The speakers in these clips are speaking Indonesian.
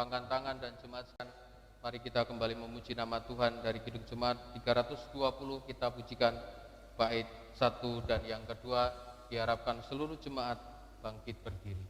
Tumpangkan tangan dan jemaat sekalian, mari kita kembali memuji nama Tuhan. Dari Kidung Jemaat 320 kita pujikan bait 1 dan yang kedua. Diharapkan seluruh jemaat bangkit berdiri.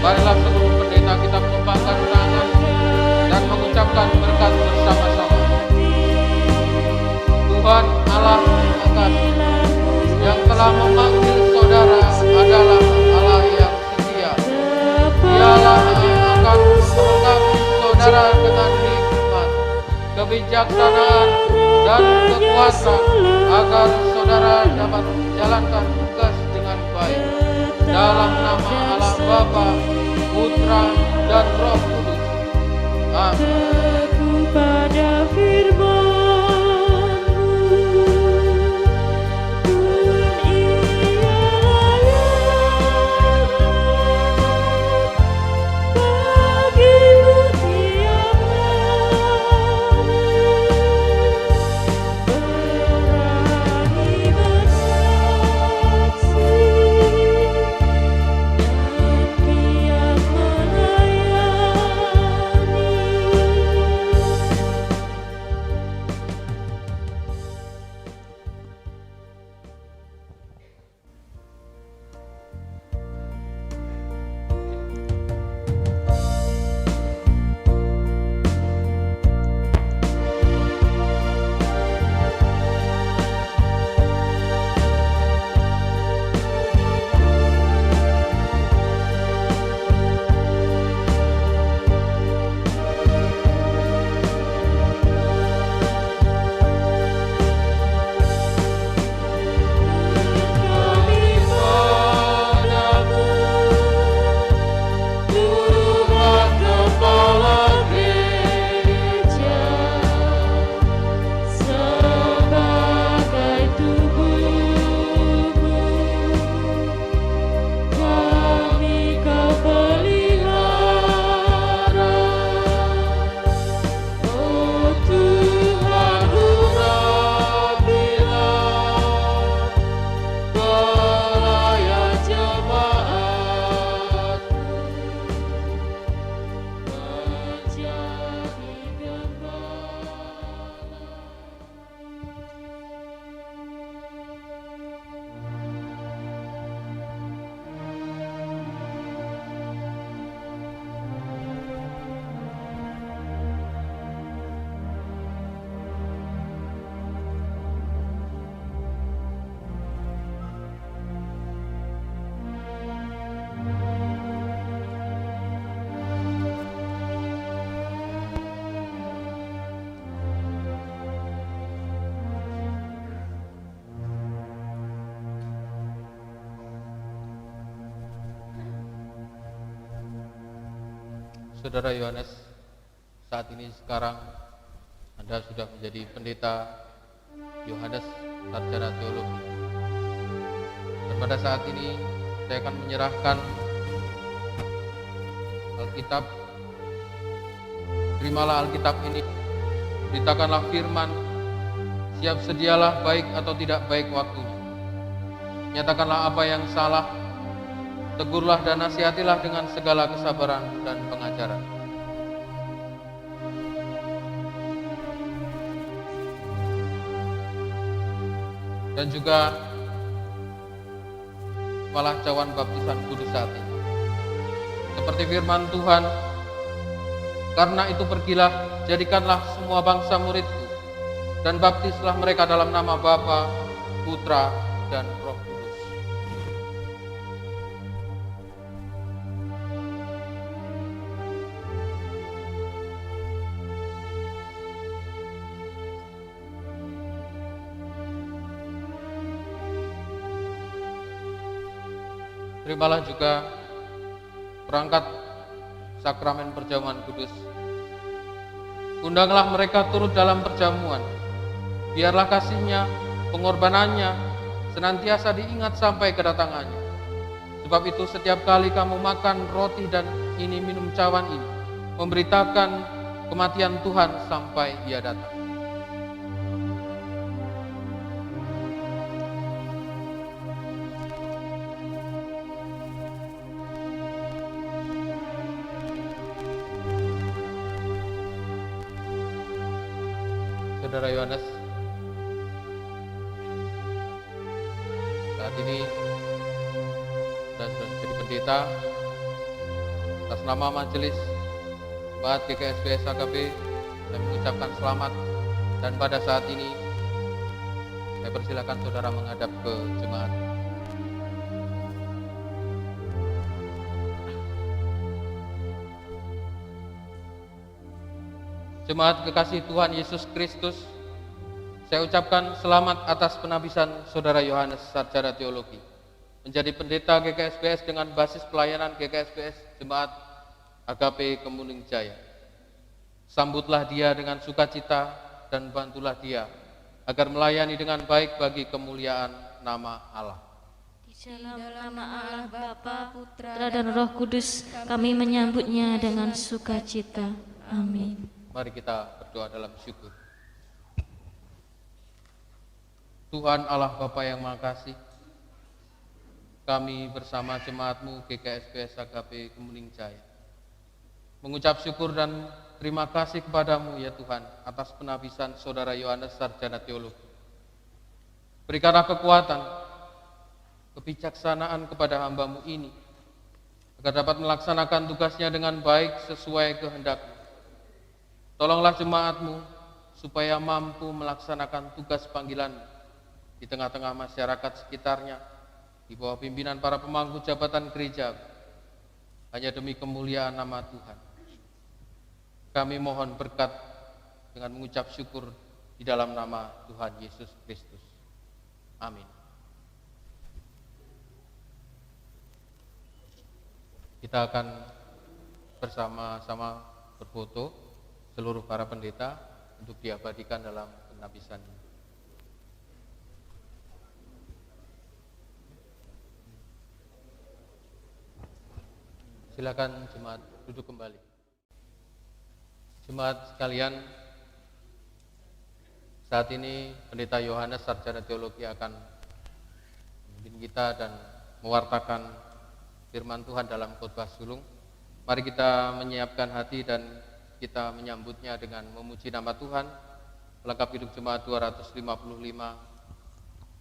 Marilah seluruh pendeta kita menumpangkan tangan dan mengucapkan berkat bersama-sama. Tuhan Allah akan yang telah memanggil saudara adalah Allah yang setia. Dialah yang akan melengkapi saudara dengan hikmat, kebijaksanaan, dan kekuatan agar saudara dapat menjalankan tugas dengan baik. Dalam nama Allah Bapa, Putra, dan Roh Kudus. Amin. Kepada firman-Mu, Tuhan ialah bagi-Mu tiap hari, berani Saudara Yohanes, saat ini sekarang Anda sudah menjadi pendeta Yohanes Sarjana Teologi. Dan pada saat ini saya akan menyerahkan Alkitab. Terimalah Alkitab ini, beritakanlah firman, siap sedialah baik atau tidak baik waktunya. Nyatakanlah apa yang salah, tegurlah dan nasihatilah dengan segala kesabaran dan pengajaran. Dan juga malah cawan baptisan kudus saat ini. Seperti firman Tuhan, karena itu pergilah, jadikanlah semua bangsa muridku, dan baptislah mereka dalam nama Bapa, Putra, dan Roh Kudus. Terimalah juga perangkat sakramen perjamuan kudus. Undanglah mereka turut dalam perjamuan. Biarlah kasihnya, pengorbanannya, senantiasa diingat sampai kedatangannya. Sebab itu setiap kali kamu makan roti dan ini minum cawan ini, memberitakan kematian Tuhan sampai Ia datang. Saudara Yohanes, saat ini sudah menjadi pendeta. Atas nama majelis Jemaat GKSBS AKB, saya mengucapkan selamat, dan pada saat ini saya persilakan saudara menghadap ke jemaat. Jemaat kekasih Tuhan Yesus Kristus, saya ucapkan selamat atas penabisan Saudara Yohanes Sarjana Teologi menjadi pendeta GKSBS dengan basis pelayanan GKSBS Jemaat AKP Kemuning Jaya. Sambutlah dia dengan sukacita dan bantulah dia agar melayani dengan baik bagi kemuliaan nama Allah. Di dalam nama Allah Bapa, Putra, dan Roh Kudus, kami menyambutnya dengan sukacita. Amin. Mari kita berdoa dalam syukur. Tuhan Allah Bapa yang Maha Kasih, kami bersama jemaat-Mu GKSBS AKP Kemuning Jaya mengucap syukur dan terima kasih kepadamu ya Tuhan atas penabisan Saudara Yohanes Sarjana Teologi. Berikanlah kekuatan, kebijaksanaan kepada hamba-Mu ini agar dapat melaksanakan tugasnya dengan baik sesuai kehendak-Mu. Tolonglah jemaat-Mu supaya mampu melaksanakan tugas panggilan di tengah-tengah masyarakat sekitarnya, di bawah pimpinan para pemangku jabatan gereja, hanya demi kemuliaan nama Tuhan. Kami mohon berkat dengan mengucap syukur di dalam nama Tuhan Yesus Kristus. Amin. Kita akan bersama-sama berfoto seluruh para pendeta untuk diabadikan dalam penabisan ini. Silakan jemaat duduk kembali. Jemaat sekalian, saat ini pendeta Yohanes Sarjana Teologi akan memimpin kita dan mewartakan firman Tuhan dalam khotbah sulung. Mari kita menyiapkan hati dan kita menyambutnya dengan memuji nama Tuhan. Pelengkap hidup jemaat 255,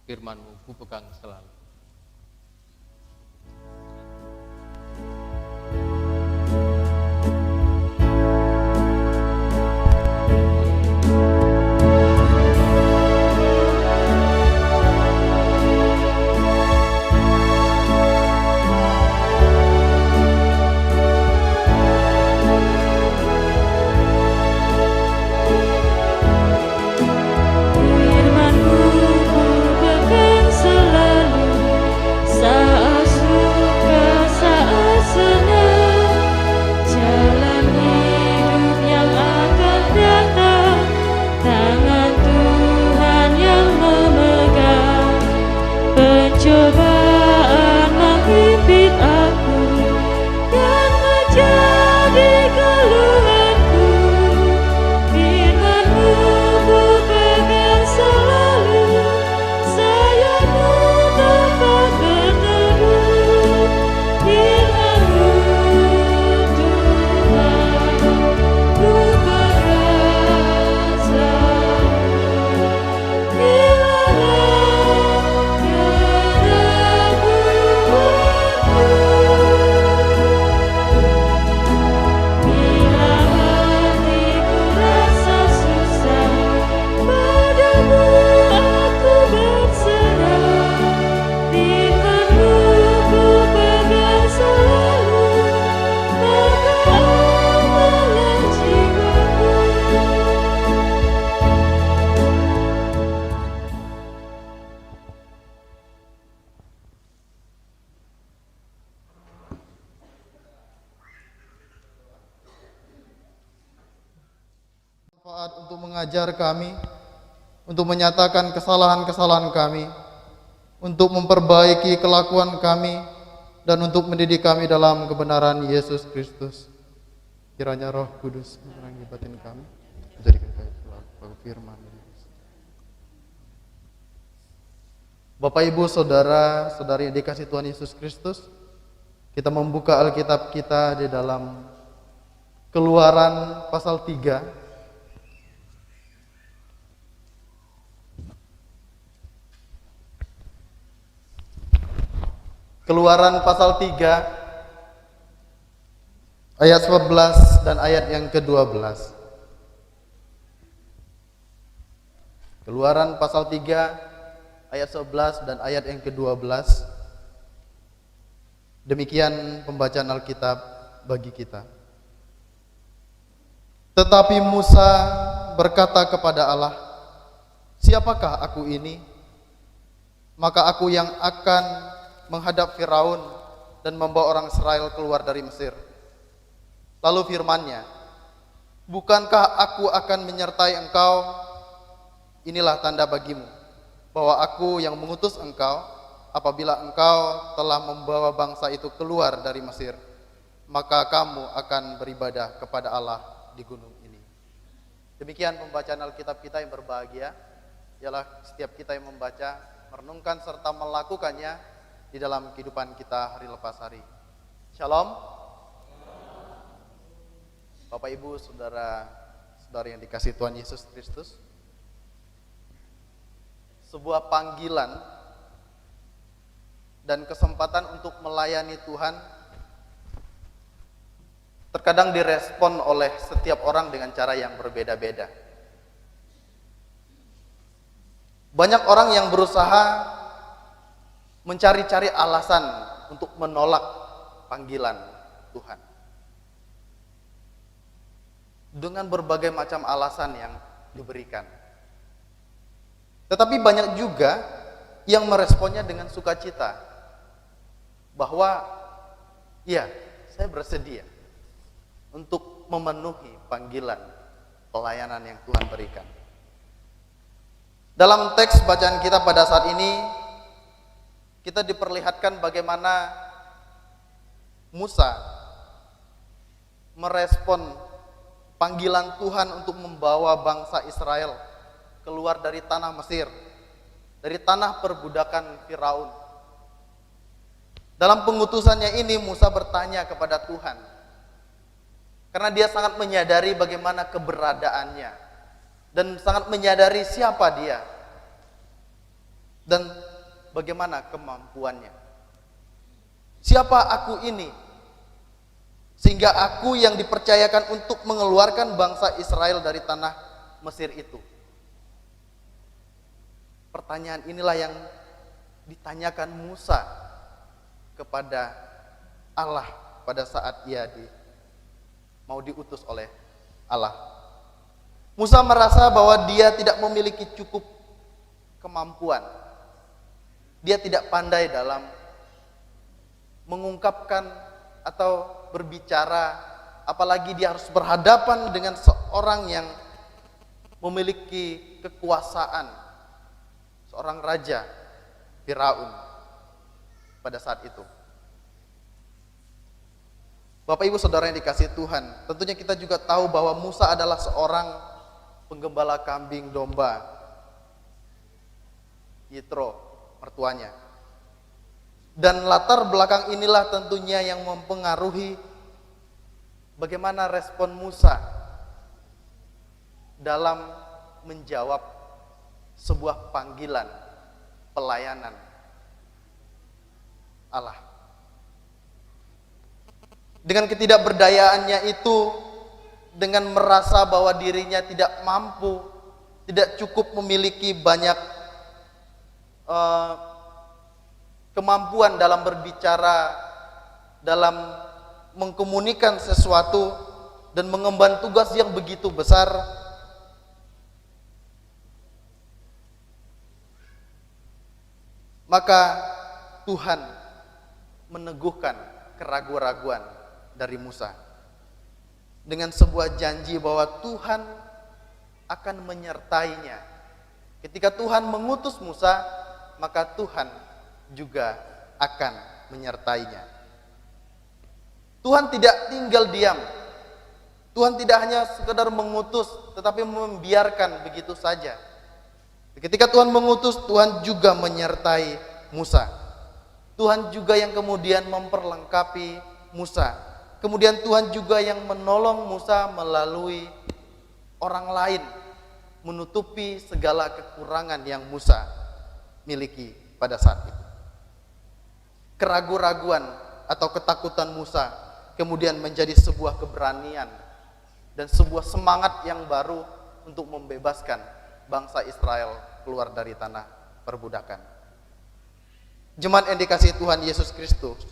firman-Mu ku pegang selalu. Firman-Mu ku pegang selalu. bermanfaat untuk mengajar kami, untuk menyatakan kesalahan-kesalahan kami, untuk memperbaiki kelakuan kami, dan untuk mendidik kami dalam kebenaran Yesus Kristus. Kiranya Roh Kudus menerangi batin kami, menjadikan kami pelaku firman. Bapak, Ibu, Saudara, Saudari yang dikasihi Tuhan Yesus Kristus, kita membuka Alkitab kita di dalam Keluaran pasal 3. Keluaran pasal 3 ayat 11 dan ayat yang ke-12. Keluaran pasal 3 ayat 11 dan ayat yang ke-12. Demikian pembacaan Alkitab bagi kita. Tetapi Musa berkata kepada Allah, "Siapakah aku ini? Maka aku yang akan menghadap Firaun dan membawa orang Israel keluar dari Mesir." Lalu firman-Nya, "Bukankah aku akan menyertai engkau? Inilah tanda bagimu bahwa aku yang mengutus engkau. Apabila engkau telah membawa bangsa itu keluar dari Mesir, maka kamu akan beribadah kepada Allah di gunung ini." Demikian pembacaan Alkitab kita yang berbahagia. Ialah setiap kita yang membaca, merenungkan serta melakukannya di dalam kehidupan kita hari lepas hari. Shalom. Bapak, Ibu, Saudara-saudari yang dikasihi Tuhan Yesus Kristus, sebuah panggilan dan kesempatan untuk melayani Tuhan terkadang direspon oleh setiap orang dengan cara yang berbeda-beda. Banyak orang yang berusaha mencari-cari alasan untuk menolak panggilan Tuhan dengan berbagai macam alasan yang diberikan. Tetapi banyak juga yang meresponnya dengan sukacita, bahwa ya, saya bersedia untuk memenuhi panggilan pelayanan yang Tuhan berikan. Dalam teks bacaan kita pada saat ini, kita diperlihatkan bagaimana Musa merespon panggilan Tuhan untuk membawa bangsa Israel keluar dari tanah Mesir, dari tanah perbudakan Firaun. Dalam pengutusannya ini, Musa bertanya kepada Tuhan, karena dia sangat menyadari bagaimana keberadaannya dan sangat menyadari siapa dia dan bagaimana kemampuannya. Siapa aku ini sehingga aku yang dipercayakan untuk mengeluarkan bangsa Israel dari tanah Mesir itu? Pertanyaan inilah yang ditanyakan Musa kepada Allah pada saat ia mau diutus oleh Allah. Musa merasa bahwa dia tidak memiliki cukup kemampuan. Dia tidak pandai dalam mengungkapkan atau berbicara, apalagi dia harus berhadapan dengan seorang yang memiliki kekuasaan, seorang raja Firaun pada saat itu. Bapak, Ibu, Saudara yang dikasihi Tuhan, tentunya kita juga tahu bahwa Musa adalah seorang penggembala kambing domba. Yitro, mertuanya. Dan latar belakang inilah tentunya yang mempengaruhi bagaimana respon Musa dalam menjawab sebuah panggilan pelayanan Allah. Dengan ketidakberdayaannya itu, dengan merasa bahwa dirinya tidak mampu, tidak cukup memiliki banyak kemampuan dalam berbicara, dalam mengkomunikasikan sesuatu, dan mengemban tugas yang begitu besar, maka Tuhan meneguhkan keraguan-raguan dari Musa dengan sebuah janji bahwa Tuhan akan menyertainya. Ketika Tuhan mengutus Musa, maka Tuhan juga akan menyertainya. Tuhan tidak tinggal diam. Tuhan tidak hanya sekedar mengutus, tetapi membiarkan begitu saja. Ketika Tuhan mengutus, Tuhan juga menyertai Musa. Tuhan juga yang kemudian memperlengkapi Musa. Kemudian Tuhan juga yang menolong Musa melalui orang lain, menutupi segala kekurangan yang Musa miliki pada saat itu. Keraguan-raguan atau ketakutan Musa kemudian menjadi sebuah keberanian dan sebuah semangat yang baru untuk membebaskan bangsa Israel keluar dari tanah perbudakan. Jemaat yang dikasihi Tuhan Yesus Kristus,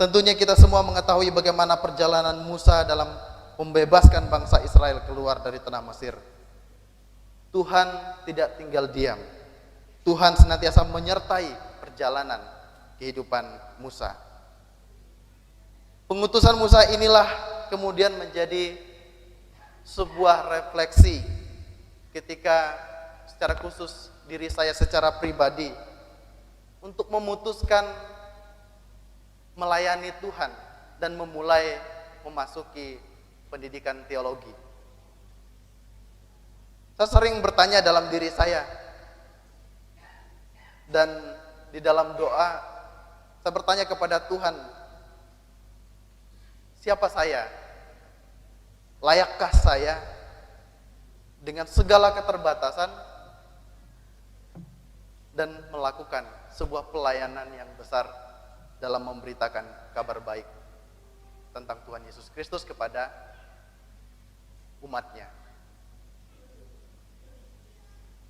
tentunya kita semua mengetahui bagaimana perjalanan Musa dalam membebaskan bangsa Israel keluar dari tanah Mesir. Tuhan tidak tinggal diam. Tuhan senantiasa menyertai perjalanan kehidupan Musa. Pengutusan Musa inilah kemudian menjadi sebuah refleksi ketika secara khusus diri saya secara pribadi untuk memutuskan melayani Tuhan dan memulai memasuki pendidikan teologi. Saya sering bertanya dalam diri saya, dan di dalam doa saya bertanya kepada Tuhan, siapa saya? Layakkah saya dengan segala keterbatasan dan melakukan sebuah pelayanan yang besar dalam memberitakan kabar baik tentang Tuhan Yesus Kristus kepada umatnya.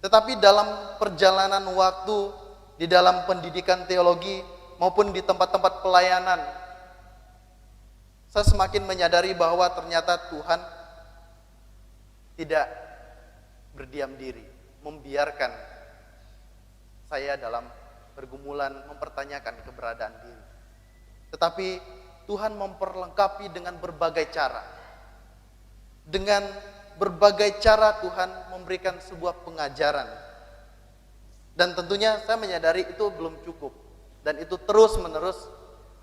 Tetapi dalam perjalanan waktu, di dalam pendidikan teologi maupun di tempat-tempat pelayanan, saya semakin menyadari bahwa ternyata Tuhan tidak berdiam diri, membiarkan saya dalam pergumulan mempertanyakan keberadaan diri. Tetapi Tuhan memperlengkapi dengan berbagai cara. Dengan berbagai cara Tuhan memberikan sebuah pengajaran. Dan tentunya saya menyadari itu belum cukup. Dan itu terus-menerus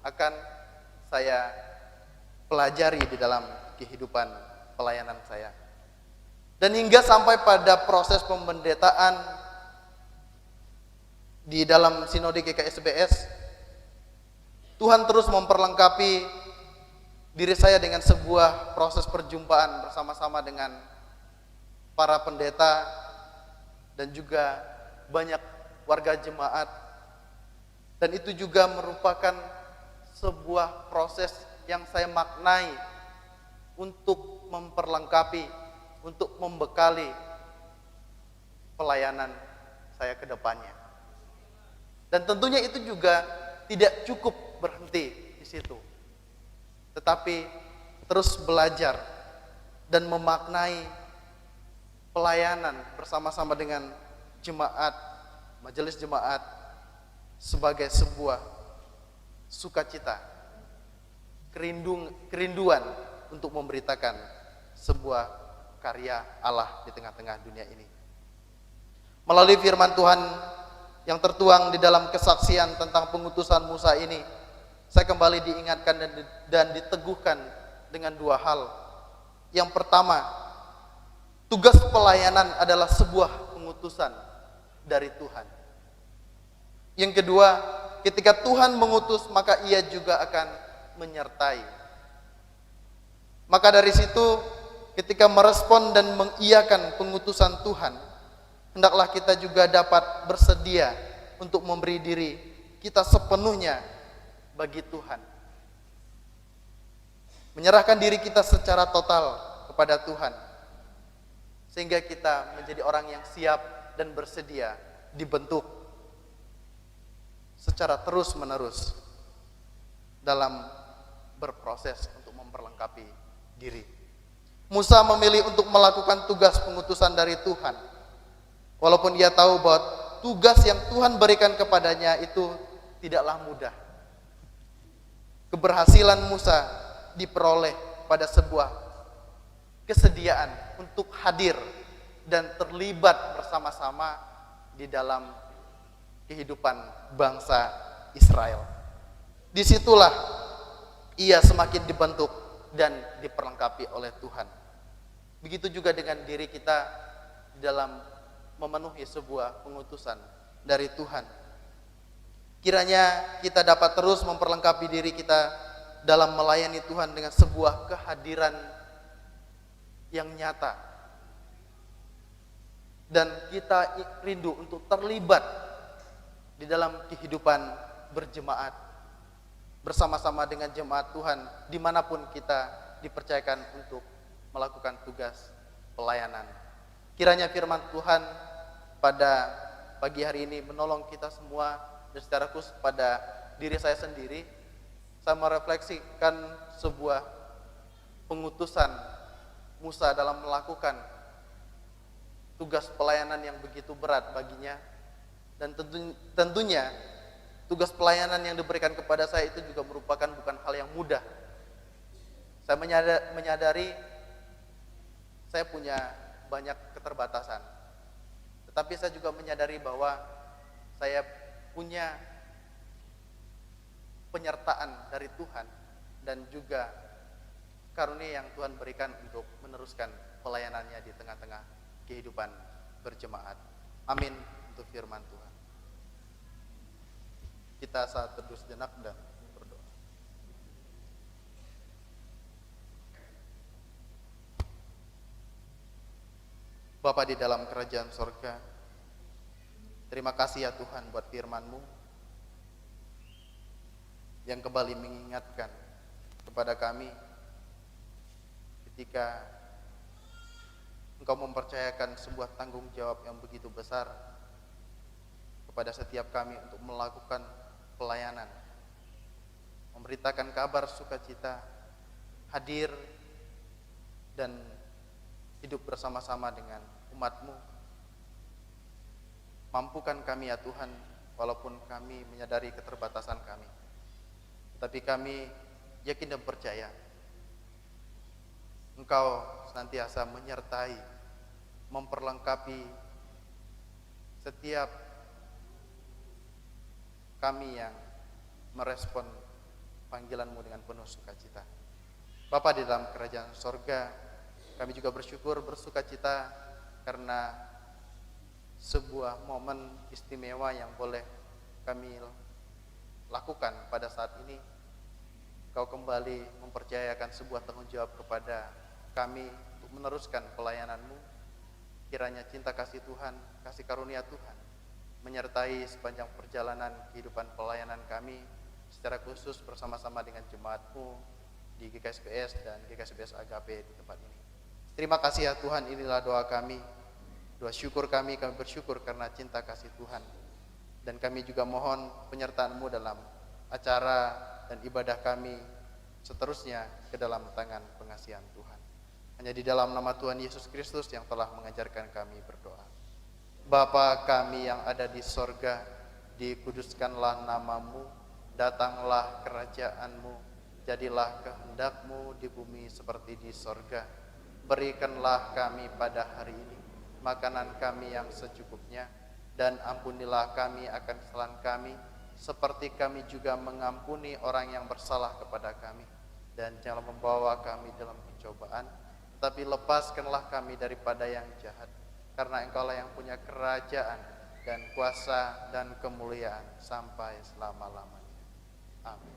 akan saya pelajari di dalam kehidupan pelayanan saya. Dan hingga sampai pada proses pembendetaan di dalam Sinode GKSBS, Tuhan terus memperlengkapi diri saya dengan sebuah proses perjumpaan bersama-sama dengan para pendeta dan juga banyak warga jemaat. Dan itu juga merupakan sebuah proses yang saya maknai untuk memperlengkapi, untuk membekali pelayanan saya ke depannya. Dan tentunya itu juga tidak cukup berhenti di situ, tetapi terus belajar dan memaknai pelayanan bersama-sama dengan jemaat, majelis jemaat sebagai sebuah sukacita, kerinduan untuk memberitakan sebuah karya Allah di tengah-tengah dunia ini. Melalui firman Tuhan yang tertuang di dalam kesaksian tentang pengutusan Musa ini, saya kembali diingatkan dan diteguhkan dengan dua hal. Yang pertama, tugas pelayanan adalah sebuah pengutusan dari Tuhan. Yang kedua, ketika Tuhan mengutus, maka Ia juga akan menyertai. Maka dari situ, ketika merespon dan mengiyakan pengutusan Tuhan, hendaklah kita juga dapat bersedia untuk memberi diri kita sepenuhnya bagi Tuhan. Menyerahkan diri kita secara total kepada Tuhan, sehingga kita menjadi orang yang siap dan bersedia dibentuk secara terus-menerus dalam berproses untuk memperlengkapi diri. Musa memilih untuk melakukan tugas pengutusan dari Tuhan, walaupun ia tahu bahwa tugas yang Tuhan berikan kepadanya itu tidaklah mudah. Keberhasilan Musa diperoleh pada sebuah kesediaan untuk hadir dan terlibat bersama-sama di dalam kehidupan bangsa Israel. Disitulah ia semakin dibentuk dan diperlengkapi oleh Tuhan. Begitu juga dengan diri kita dalam memenuhi sebuah pengutusan dari Tuhan. Kiranya kita dapat terus memperlengkapi diri kita dalam melayani Tuhan dengan sebuah kehadiran yang nyata. Dan kita rindu untuk terlibat di dalam kehidupan berjemaat bersama-sama dengan jemaat Tuhan dimanapun kita dipercayakan untuk melakukan tugas pelayanan. Kiranya firman Tuhan pada pagi hari ini menolong kita semua, dan secara khusus pada diri saya sendiri. Saya merefleksikan sebuah pengutusan Musa dalam melakukan tugas pelayanan yang begitu berat baginya, dan tentunya tugas pelayanan yang diberikan kepada saya itu juga merupakan bukan hal yang mudah. Saya menyadari saya punya banyak keterbatasan, tetapi saya juga menyadari bahwa saya punya penyertaan dari Tuhan dan juga karunia yang Tuhan berikan untuk meneruskan pelayanannya di tengah-tengah kehidupan berjemaat. Amin untuk firman Tuhan. Kita saat teduh sejenak dan berdoa. Bapa di dalam kerajaan sorga, terima kasih ya Tuhan buat firman-Mu yang kembali mengingatkan kepada kami ketika Engkau mempercayakan sebuah tanggung jawab yang begitu besar kepada setiap kami untuk melakukan pelayanan, memberitakan kabar sukacita, hadir dan hidup bersama-sama dengan umat-Mu. Mampukan kami ya Tuhan, walaupun kami menyadari keterbatasan kami, tapi kami yakin dan percaya Engkau senantiasa menyertai, memperlengkapi setiap kami yang merespon panggilan-Mu dengan penuh sukacita. Bapa di dalam kerajaan sorga, kami juga bersyukur, bersukacita karena sebuah momen istimewa yang boleh kami lakukan pada saat ini. Kau kembali mempercayakan sebuah tanggung jawab kepada kami untuk meneruskan pelayanan-Mu. Kiranya cinta kasih Tuhan, kasih karunia Tuhan menyertai sepanjang perjalanan kehidupan pelayanan kami, secara khusus bersama-sama dengan jemaat-Mu di GKSBS dan GKSBS Agape di tempat ini. Terima kasih ya Tuhan, inilah doa kami, doa syukur kami bersyukur karena cinta kasih Tuhan. Dan kami juga mohon penyertaan-Mu dalam acara dan ibadah kami seterusnya ke dalam tangan pengasihan Tuhan. Hanya di dalam nama Tuhan Yesus Kristus yang telah mengajarkan kami berdoa. Bapa kami yang ada di sorga, dikuduskanlah nama-Mu, datanglah kerajaan-Mu, jadilah kehendak-Mu di bumi seperti di sorga. Berikanlah kami pada hari ini makanan kami yang secukupnya, dan ampunilah kami akan kesalahan kami, seperti kami juga mengampuni orang yang bersalah kepada kami. Dan jangan membawa kami dalam pencobaan, tetapi lepaskanlah kami daripada yang jahat. Karena Engkaulah yang punya kerajaan dan kuasa dan kemuliaan sampai selama-lamanya. Amin.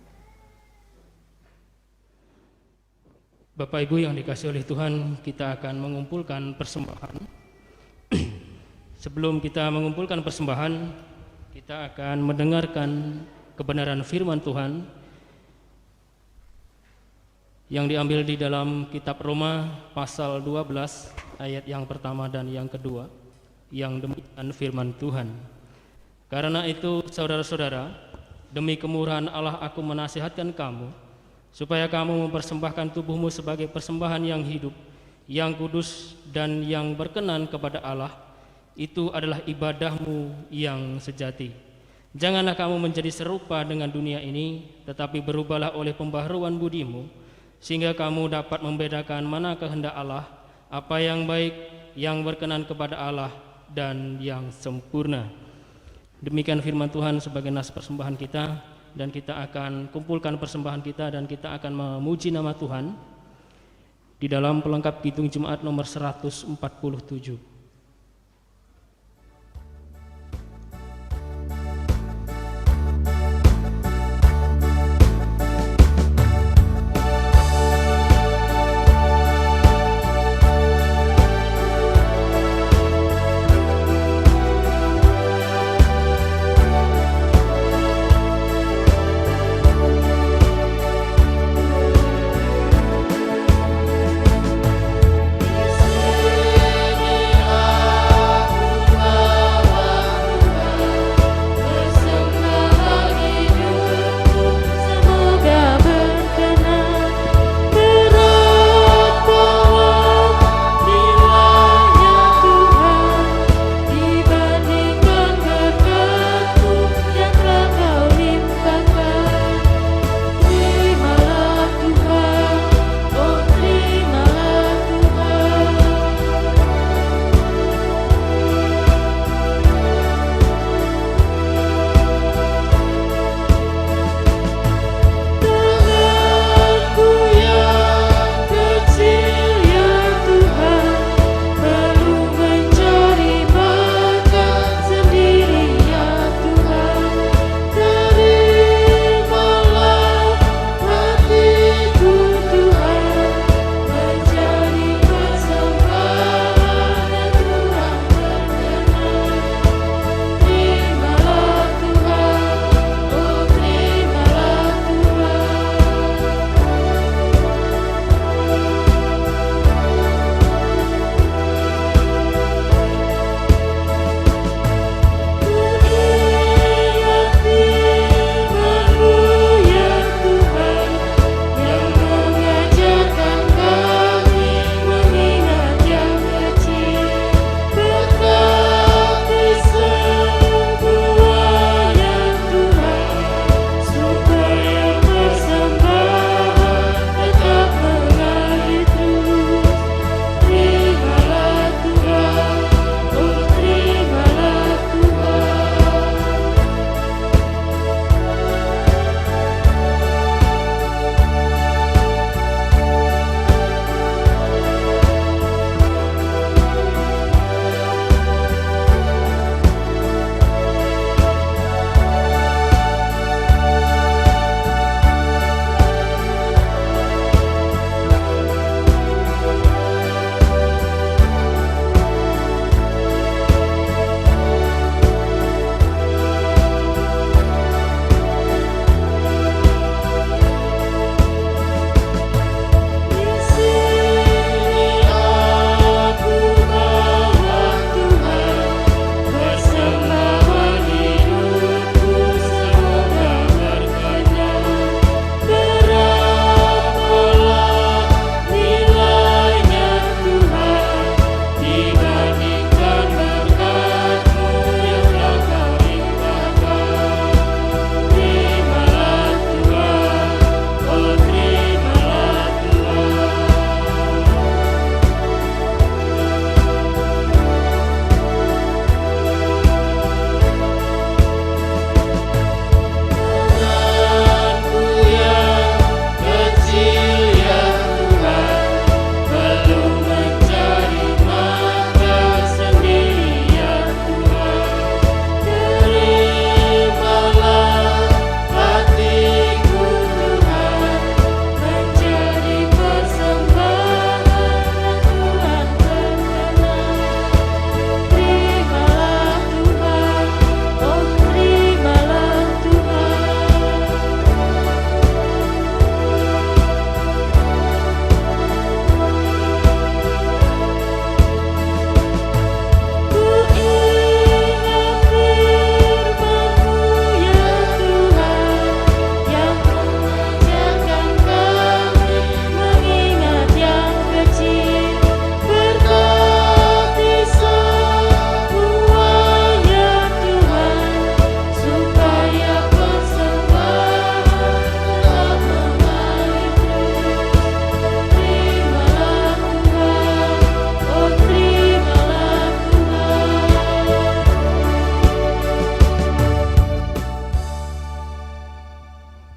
Bapak Ibu yang dikasihi oleh Tuhan, kita akan mengumpulkan persembahan. Sebelum kita mengumpulkan persembahan, kita akan mendengarkan kebenaran firman Tuhan yang diambil di dalam kitab Roma pasal 12 ayat yang pertama dan yang kedua, yang demikian firman Tuhan. Karena itu saudara-saudara, demi kemurahan Allah aku menasihatkan kamu, supaya kamu mempersembahkan tubuhmu sebagai persembahan yang hidup, yang kudus dan yang berkenan kepada Allah. Itu adalah ibadahmu yang sejati. Janganlah kamu menjadi serupa dengan dunia ini, tetapi berubahlah oleh pembaharuan budimu, sehingga kamu dapat membedakan mana kehendak Allah, apa yang baik, yang berkenan kepada Allah dan yang sempurna. Demikian firman Tuhan sebagai nas persembahan kita, dan kita akan kumpulkan persembahan kita dan kita akan memuji nama Tuhan di dalam pelengkap Kidung Jemaat nomor 147. Di sini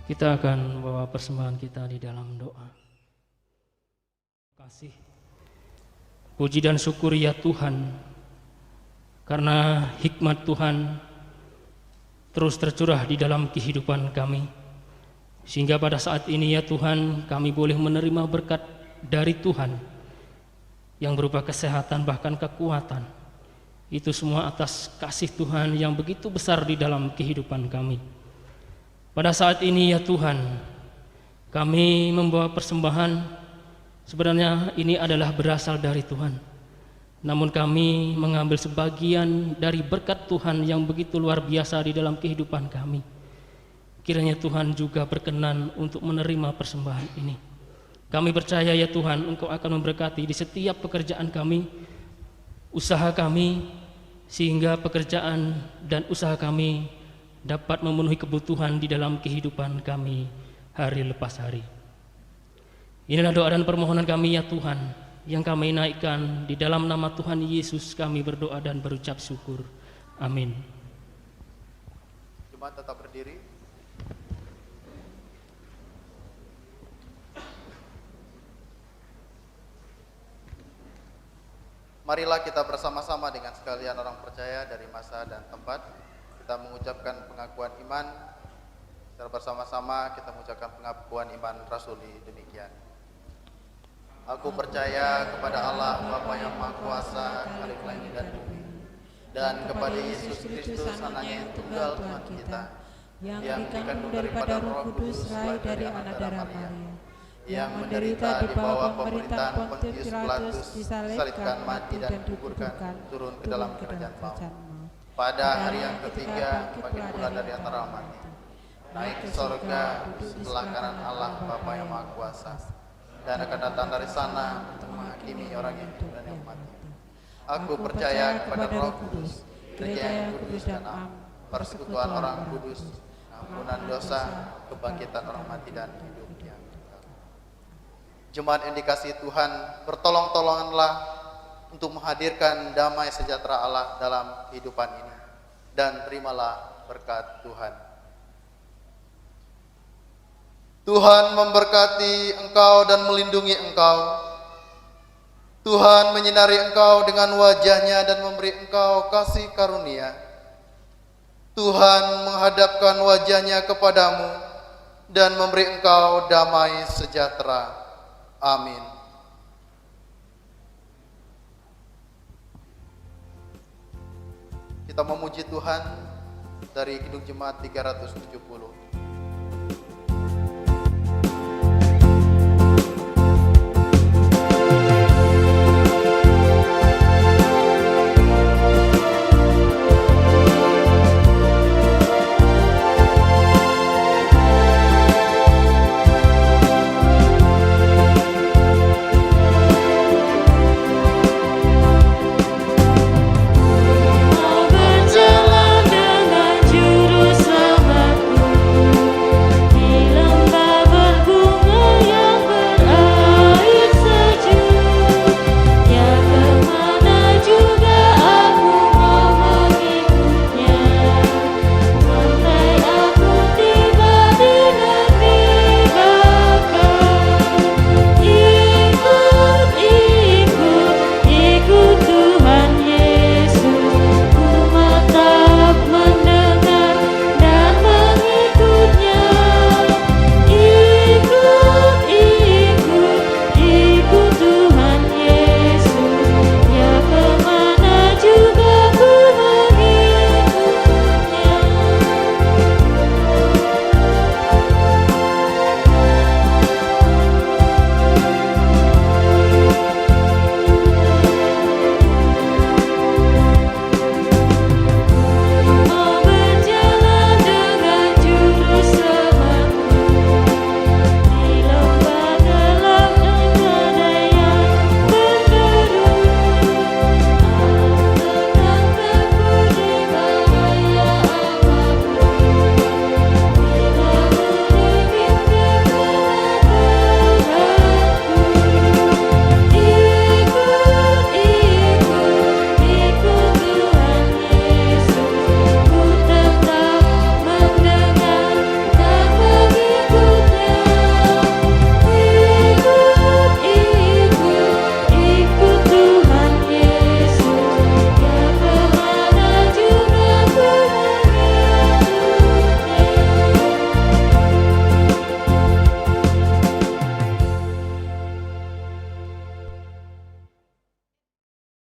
Kita akan membawa persembahan kita di dalam doa. Kasih, puji dan syukur ya Tuhan, karena hikmat Tuhan terus tercurah di dalam kehidupan kami, sehingga pada saat ini ya Tuhan, kami boleh menerima berkat dari Tuhan yang berupa kesehatan bahkan kekuatan. Itu semua atas kasih Tuhan yang begitu besar di dalam kehidupan kami. Pada saat ini ya Tuhan, kami membawa persembahan, sebenarnya ini adalah berasal dari Tuhan. Namun kami mengambil sebagian dari berkat Tuhan yang begitu luar biasa di dalam kehidupan kami. Kiranya Tuhan juga berkenan untuk menerima persembahan ini. Kami percaya ya Tuhan, Engkau akan memberkati di setiap pekerjaan kami, usaha kami, sehingga pekerjaan dan usaha kami dapat memenuhi kebutuhan di dalam kehidupan kami hari lepas hari. Inilah doa dan permohonan kami ya Tuhan, yang kami naikkan di dalam nama Tuhan Yesus. Kami berdoa dan berucap syukur. Amin. Jemaat tetap berdiri. Marilah kita bersama-sama dengan sekalian orang percaya dari masa dan tempat. Kita mengucapkan pengakuan iman. Secara bersama-sama kita mengucapkan pengakuan iman rasuli demikian. Aku percaya kepada Allah Bapa yang Maha Kuasa, Khalik langit dan bumi, dan kepada Yesus Kristus anaknya yang tunggal Tuhan kita, yang dikandung daripada Roh Kudus, lahir dari anak darah Maria, yang menderita di bawah pemerintahan Pontius Pilatus, disalibkan, mati dan dikuburkan, turun ke dalam kerajaan maut. Pada hari yang ketiga bangkit pula dari antara mati, naik ke sorga sebelah kanan Allah Bapa yang Maha Kuasa, dan akan datang dari sana untuk menghakimi orang yang hidup dan yang mati. Aku percaya kepada Roh Kudus, gereja yang kudus dan am, persekutuan orang kudus, ampunan dosa, kebangkitan orang mati dan hidup yang kekal. Jemaat yang dikasihi Tuhan, bertolong-tolonganlah untuk menghadirkan damai sejahtera Allah dalam kehidupan ini, dan terimalah berkat Tuhan. Tuhan memberkati engkau dan melindungi engkau. Tuhan menyinari engkau dengan wajah-Nya dan memberi engkau kasih karunia. Tuhan menghadapkan wajah-Nya kepadamu dan memberi engkau damai sejahtera. Amin. Kita memuji Tuhan dari Kidung Jemaat 370.